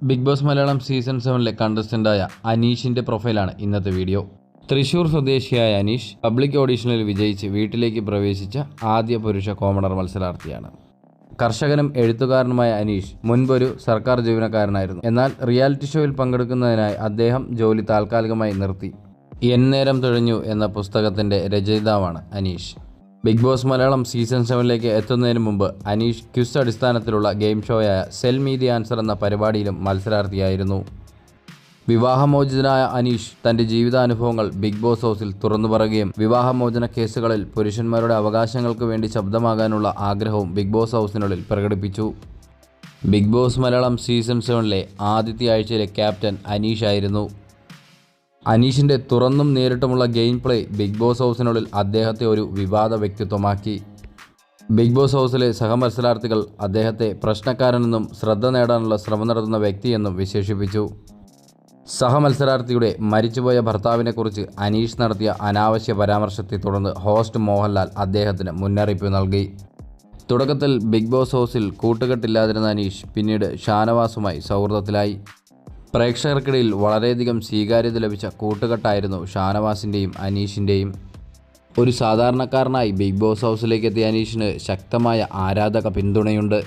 Big boss Malayalam season 7-ലെ കണ്ടസ്റ്റൻ്റായ അനീഷിൻ്റെ പ്രൊഫൈലാണ് ഇന്നത്തെ video. Thrissur സ്വദേശിയായ Aneesh public ഓഡീഷനിൽ വിജയിച്ച് വീട്ടിലേക്ക് പ്രവേശിച്ച ആദ്യ പുരുഷ കോമണർ മത്സരാർത്ഥിയാണ്. കർഷകനും എഴുത്തുകാരനുമായ അനീഷ് മുൻപൊരു സർക്കാർ ജീവനക്കാരനായിരുന്നു. എന്നാൽ റിയാലിറ്റി ഷോയിൽ പങ്കെടുക്കുന്നതിനായി അദ്ദേഹം ജോലി താൽക്കാലികമായി നിർത്തി. എന്നേരം തുഴഞ്ഞു എന്ന പുസ്തകത്തിൻ്റെ രചയിതാവാണ് Aneesh. Big boss Malayalam season 7-ലേക്ക് എത്തുന്നതിന് മുമ്പ് അനീഷ് ക്വിസ് അടിസ്ഥാനത്തിലുള്ള ഗെയിം ഷോയായ സെൽ മീ ദി ആൻസർ എന്ന പരിപാടിയിലും മത്സരാർത്ഥിയായിരുന്നു. വിവാഹമോചിതനായ അനീഷ് തൻ്റെ ജീവിതാനുഭവങ്ങൾ ബിഗ് ബോസ് ഹൗസിൽ തുറന്നു പറയുകയും വിവാഹമോചന കേസുകളിൽ പുരുഷന്മാരുടെ അവകാശങ്ങൾക്ക് വേണ്ടി ശബ്ദമാകാനുള്ള ആഗ്രഹവും ബിഗ് ബോസ് ഹൗസിനുള്ളിൽ പ്രകടിപ്പിച്ചു. ബിഗ് ബോസ് മലയാളം സീസൺ 7-ലെ ആദ്യത്തെ ആഴ്ചയിലെ ക്യാപ്റ്റൻ അനീഷ് ആയിരുന്നു. അനീഷിൻ്റെ തുറന്നും നേരിട്ടുമുള്ള ഗെയിം പ്ലേ ബിഗ് ബോസ് ഹൗസിനുള്ളിൽ അദ്ദേഹത്തെ ഒരു വിവാദ വ്യക്തിത്വമാക്കി. ബിഗ് ബോസ് ഹൗസിലെ സഹമത്സരാർത്ഥികൾ അദ്ദേഹത്തെ പ്രശ്നക്കാരനെന്നും ശ്രദ്ധ നേടാനുള്ള ശ്രമം നടത്തുന്ന വ്യക്തിയെന്നും വിശേഷിപ്പിച്ചു. സഹമത്സരാർത്ഥിയുടെ മരിച്ചുപോയ ഭർത്താവിനെക്കുറിച്ച് അനീഷ് നടത്തിയ അനാവശ്യ പരാമർശത്തെ തുടർന്ന് ഹോസ്റ്റ് മോഹൻലാൽ അദ്ദേഹത്തിന് മുന്നറിയിപ്പ് നൽകി. തുടക്കത്തിൽ ബിഗ് ബോസ് ഹൗസിൽ കൂട്ടുകെട്ടില്ലാതിരുന്ന അനീഷ് പിന്നീട് ഷാനവാസുമായി സൗഹൃദത്തിലായി. പ്രേക്ഷകർക്കിടയിൽ വളരെയധികം സ്വീകാര്യത ലഭിച്ച കൂട്ടുകെട്ടായിരുന്നു ഷാനവാസിൻ്റെയും അനീഷിൻ്റെയും. ഒരു സാധാരണക്കാരനായി ബിഗ് ബോസ് ഹൗസിലേക്ക് എത്തിയ അനീഷിന് ശക്തമായ ആരാധക പിന്തുണയുണ്ട്.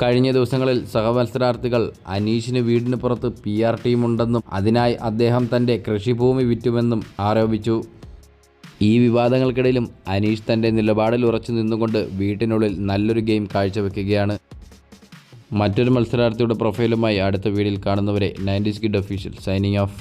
കഴിഞ്ഞ ദിവസങ്ങളിൽ സഹമത്സരാർത്ഥികൾ അനീഷിന് വീടിന് പുറത്ത് PR ടീമുണ്ടെന്നും അതിനായി അദ്ദേഹം തൻ്റെ കൃഷിഭൂമി വിറ്റുമെന്നും ആരോപിച്ചു. ഈ വിവാദങ്ങൾക്കിടയിലും അനീഷ് തൻ്റെ നിലപാടിൽ ഉറച്ചു നിന്നുകൊണ്ട് വീട്ടിനുള്ളിൽ നല്ലൊരു ഗെയിം കാഴ്ചവെക്കുകയാണ്. മറ്റൊരു മത്സരാർത്ഥിയുടെ പ്രൊഫൈലുമായി അടുത്ത വീഡിയോയിൽ കാണുന്നവരെ 90s Kid Official signing off.